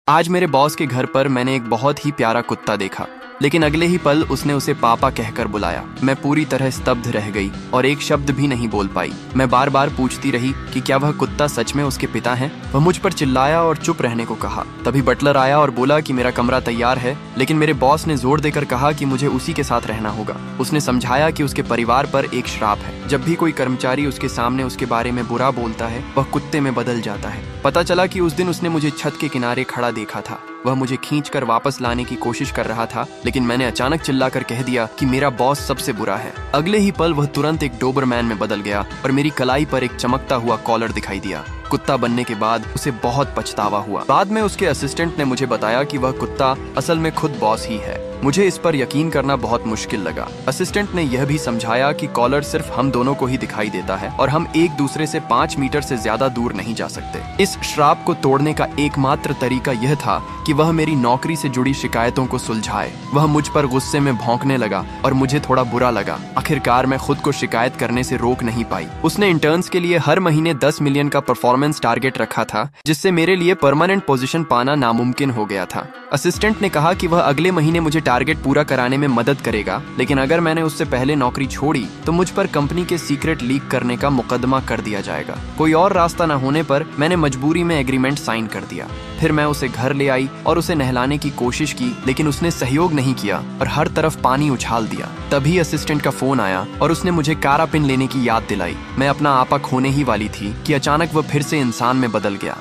आज मेरे बॉस के घर पर मैंने एक बहुत ही प्यारा कुत्ता देखा, लेकिन अगले ही पल उसने उसे पापा कहकर बुलाया। मैं पूरी तरह स्तब्ध रह गई और एक शब्द भी नहीं बोल पाई। मैं बार बार पूछती रही कि क्या वह कुत्ता सच में उसके पिता हैं? वह मुझ पर चिल्लाया और चुप रहने को कहा। तभी बटलर आया और बोला कि मेरा कमरा तैयार है, लेकिन मेरे बॉस ने जोर देकर कहा कि मुझे उसी के साथ रहना होगा। उसने समझाया कि उसके परिवार पर एक श्राप है। जब भी कोई कर्मचारी उसके सामने उसके बारे में बुरा बोलता है, वह कुत्ते में बदल जाता है। पता चला कि उस दिन उसने मुझे छत के किनारे खड़ा देखा था। वह मुझे खींचकर वापस लाने की कोशिश कर रहा था, लेकिन मैंने अचानक चिल्लाकर कह दिया कि मेरा बॉस सबसे बुरा है। अगले ही पल वह तुरंत एक डोबरमैन में बदल गया और मेरी कलाई पर एक चमकता हुआ कॉलर दिखाई दिया। कुत्ता बनने के बाद उसे बहुत पछतावा हुआ। बाद में उसके असिस्टेंट ने मुझे बताया कि वह कुत्ता असल में खुद बॉस ही है। मुझे इस पर यकीन करना बहुत मुश्किल लगा। असिस्टेंट ने यह भी समझाया कि कॉलर सिर्फ हम दोनों को ही दिखाई देता है और हम एक दूसरे से 5 मीटर से ज्यादा दूर नहीं जा सकते। इस श्राप को तोड़ने का एकमात्र तरीका यह था कि वह मेरी नौकरी से जुड़ी शिकायतों को सुलझाए। वह मुझ पर गुस्से में भौंकने लगा और मुझे थोड़ा बुरा लगा। आखिरकार मैं खुद को शिकायत करने से रोक नहीं पाई। उसने इंटर्न्स के लिए हर महीने 10 मिलियन का परफॉर्मेंस टारगेट रखा था, जिससे मेरे लिए परमानेंट पोजीशन पाना नामुमकिन हो गया था। असिस्टेंट ने कहा कि वह अगले महीने मुझे टारगेट पूरा कराने में मदद करेगा, लेकिन अगर मैंने उससे पहले नौकरी छोड़ी तो मुझ पर कंपनी के सीक्रेट लीक करने का मुकदमा कर दिया जाएगा। कोई और रास्ता न होने पर मैंने मजबूरी में एग्रीमेंट साइन कर दिया। फिर मैं उसे घर ले आई और उसे नहलाने की कोशिश की, लेकिन उसने सहयोग नहीं किया और हर तरफ पानी उछाल दिया। तभी असिस्टेंट का फोन आया और उसने मुझे कारापिन लेने की याद दिलाई। मैं अपना आपा खोने ही वाली थी कि अचानक वह फिर से इंसान में बदल गया।